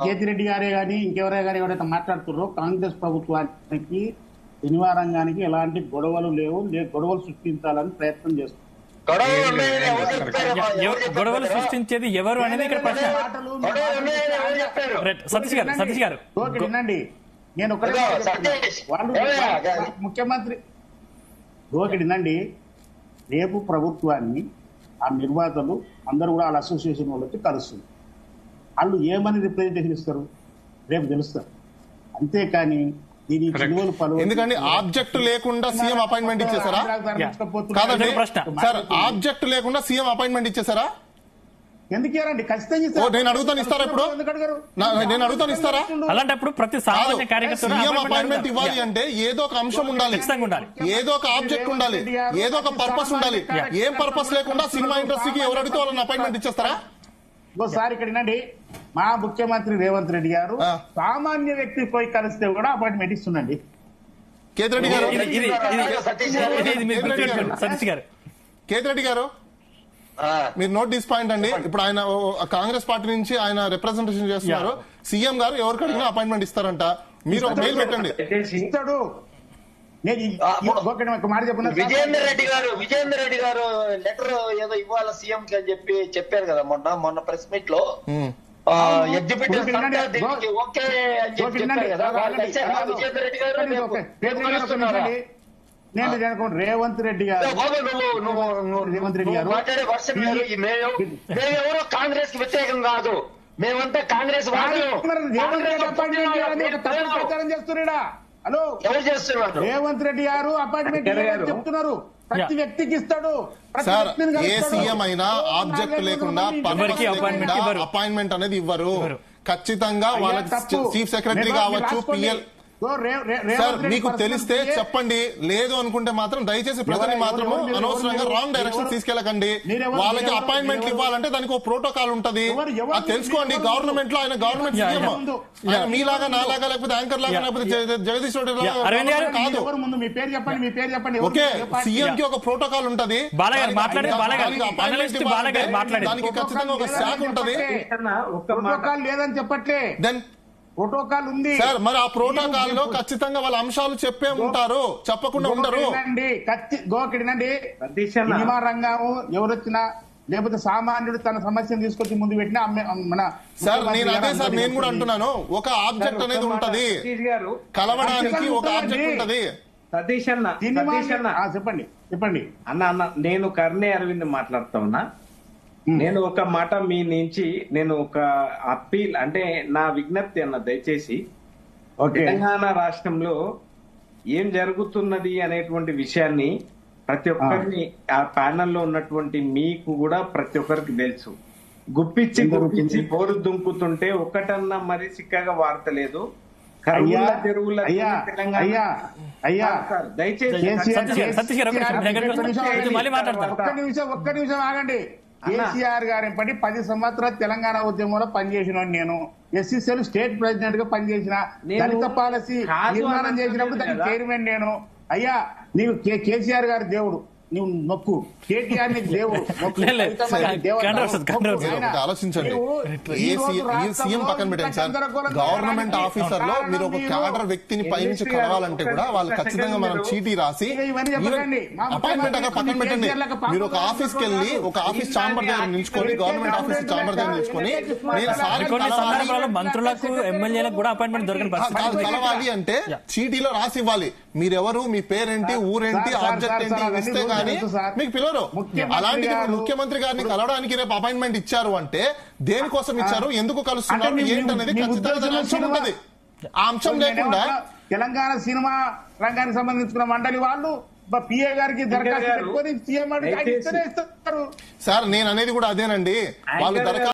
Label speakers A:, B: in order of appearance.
A: కేతిరెడ్డి గారే గాని ఇంకెవరే గాని ఎవరైతే మాట్లాడుతున్నారో కాంగ్రెస్ ప్రభుత్వానికి సినిమా రంగానికి ఎలాంటి గొడవలు లేవు, గొడవలు సృష్టించాలని ప్రయత్నం చేస్తున్నారు.
B: గొడవలు సృష్టించేది ఎవరు అనేది ఇక్కడ ప్రశ్న. సతీష్ గారు
A: వినండి, నేను ఒకటే వాళ్ళు ముఖ్యమంత్రి వినండి, రేపు ప్రభుత్వాన్ని ఆ నిర్మాతలు అందరూ కూడా వాళ్ళ అసోసియేషన్ వాళ్ళకి కలుస్తుంది. వాళ్ళు ఏమని రిప్రజెంటేషన్ ఇస్తారు రేపు తెలుస్తారు. అంతేకాని
C: ఎందుకంటే ఆబ్జెక్ట్ లేకుండా సీఎం అపాయింట్మెంట్ ఇచ్చేసారా? కాదండి సార్, ఆబ్జెక్ట్ లేకుండా సీఎం అపాయింట్మెంట్ ఇచ్చేసారా?
A: ఎందుకేరండి? ఖచ్చితంగా
C: నేను అడుగుతాను, ఇస్తారా? ఇప్పుడు నేను అడుగుతాను, ఇస్తారా?
B: అలాంటప్పుడు ప్రతి సామాన్య కార్యకర్త
C: సీఎం అపాయింట్మెంట్ ఇవ్వాలి అంటే ఏదో ఒక అంశం ఉండాలి, ఏదో ఒక ఆబ్జెక్ట్ ఉండాలి, ఏదో ఒక పర్పస్ ఉండాలి. ఏం పర్పస్ లేకుండా సినిమా ఇండస్ట్రీకి ఎవరు అడిగితే వాళ్ళని అపాయింట్మెంట్ ఇచ్చేస్తారా?
A: ఇంకోసారి ఇక్కడ వినండి, మా ముఖ్యమంత్రి రేవంత్ రెడ్డి గారు సామాన్య వ్యక్తి పోయి కలిస్తే కూడా అపాయింట్మెంట్ ఇస్తుండండి.
C: కేతిరెడ్డి గారు కేతిరెడ్డి గారు మీరు నోట్ దిస్ పాయింట్ అండి. ఇప్పుడు ఆయన కాంగ్రెస్ పార్టీ నుంచి ఆయన రిప్రజెంటేషన్ చేస్తున్నారు. సీఎం గారు ఎవరికి అడిగినా అపాయింట్మెంట్ ఇస్తారంట. మీరు ఒక మెయిల్ పెట్టండి.
A: ఇస్తాడు.
D: విజయేందర్ రెడ్డి గారు లెటర్ ఏదో ఇవ్వాలి సీఎం కి అని చెప్పారు కదా మొన్న ప్రెస్ మీట్ లో. ఎగ్జిక్యూటివ్ ఓకే అని చెప్పారు కదా. విజయేందర్ రెడ్డి గారు
A: నేను రేవంత్ రెడ్డి గారు
D: మేమెవరో కాంగ్రెస్ కి వ్యతిరేకం కాదు, మేమంతా కాంగ్రెస్
A: ప్రచారం చేస్తున్నాడా? హలో,
D: ఎవరు చేస్తున్నారు?
A: రేవంత్ రెడ్డి గారు అపాయింట్మెంట్ చెప్తున్నారు. ప్రతి వ్యక్తికి ఇస్తాడు.
C: సార్, ఏ సీఎం అయినా ఆబ్జెక్ట్ లేకుండా అపాయింట్మెంట్ అనేది ఇవ్వరు. ఖచ్చితంగా వాళ్ళకి చీఫ్ సెక్రటరీ కావచ్చు, పిఎల్. సార్, మీకు తెలిస్తే చెప్పండి, లేదు అనుకుంటే మాత్రం దయచేసి ప్రజల్ని మాత్రం అనవసరంగా రాంగ్ డైరెక్షన్ తీసుకెళ్ళకండి. వాళ్ళకి అపాయింట్మెంట్ ఇవ్వాలంటే దానికి ఒక ప్రోటోకాల్ ఉంటది, అది తెలుసుకోండి. గవర్నమెంట్ లో ఆయన గవర్నమెంట్ సీఎం, మీలాగా నాలాగా లేకపోతే యాంకర్ లాగా లేకపోతే జగదీష్ రెడ్డి కాదు. ఓకే, సీఎం కి ఒక ప్రోటోకాల్ ఉంటది, దానికి ఖచ్చితంగా ఒక శాఖ ఉంటది.
A: లేదని చెప్పట్లే, దెన్ ప్రోటోకాల్ ఉంది
C: సార్. మరి ఆ ప్రోటోకాల్ లో ఖచ్చితంగా వాళ్ళ అంశాలు చెప్పే ఉంటారు, చెప్పకుండా ఉండరు.
A: గోకిడినండి, సినిమా రంగం ఎవరొచ్చినా లేకపోతే సామాన్యుడు తన సమస్యను తీసుకొచ్చి ముందు పెట్టినా మన
C: సార్, నేను అదే సార్ నేను కూడా అంటున్నాను. ఒక ఆబ్జెక్ట్ అనేది ఉంటది, కలవడానికి ఒక ఆబ్జెక్ట్ ఉంటది.
E: సతీష్ అన్న
A: చెప్పండి
E: అన్న, నేను కర్ణే అరవింద్ మాట్లాడుతా ఉన్నా. నేను ఒక మాట మీ నుంచి నేను ఒక అప్పీల్ అంటే నా విజ్ఞప్తి అన్న, దయచేసి తెలంగాణ రాష్ట్రంలో ఏం జరుగుతున్నది అనేటువంటి విషయాన్ని ప్రతి ఒక్కరిని ఆ ప్యానెల్లో ఉన్నటువంటి మీకు కూడా ప్రతి ఒక్కరికి తెలుసు. గుప్పించి బోరు దుంకుతుంటే ఒకటన్నా మరి సిక్కగా వార్తలేదు. చెరువుల తెలంగాణ దయచేసి
A: ఒక్క నిమిషం ఆగండి. కేసీఆర్ గారిని బట్టి 10 సంవత్సరాలు తెలంగాణ ఉద్యమంలో పనిచేసిన నేను, ఎస్సీసీఎల్ స్టేట్ ప్రెసిడెంట్ గా పనిచేసిన, దళిత పాలసీ నిర్మాణం చేసినప్పుడు దానికి చైర్మన్ నేను. అయ్యా, నీవు కేసీఆర్ గారి దేవుడు, నువ్వు నొక్కు. కేటీఆర్ నీకు దేవుడు,
C: ఆలోచించండి. సీఎం పక్కన పెట్టండి సార్, గవర్నమెంట్ ఆఫీసర్ లో మీరు ఒక క్యాడర్ వ్యక్తిని పైనుంచి కలవాలంటే కూడా వాళ్ళు ఖచ్చితంగా మనం చీటీ రాసి అపాయింట్మెంట్ అక్కడ పక్కన పెట్టండి. మీరు ఒక ఆఫీస్కి వెళ్ళి ఒక ఆఫీస్ ఛాంబర్ దగ్గర నిల్చుకొని, గవర్నమెంట్ ఆఫీస్ ఛాంబర్ దగ్గర నిల్చుకొని
B: మంత్రులకు ఎమ్మెల్యేలకు కూడా అపాయింట్మెంట్ దొరకని
C: కలవాలి అంటే చీటీలో రాసి ఇవ్వాలి. మీరెవరు, మీ పేరేంటి, ఊరేంటి, ఆబ్జెక్ట్ ఏంటి ఇస్తే గానీ మీకు పిలవరు. అలాంటి ముఖ్యమంత్రి గారిని కలవడానికి రేపు అపాయింట్మెంట్ ఇచ్చారు అంటే దేనికోసం ఇచ్చారు, ఎందుకు కలుస్తున్నారు, ఏంటనేది ఖచ్చితంగా అంశం ఉంటది. ఆ అంశం లేకుండా
A: తెలంగాణ సినిమా రంగానికి సంబంధించిన మండలి వాళ్ళు పిఏ గారికి దరఖాస్తు పెట్టుకొని సీఎం
C: సార్, నేను అనేది కూడా అదేనండి. వాళ్ళు దరఖాస్తు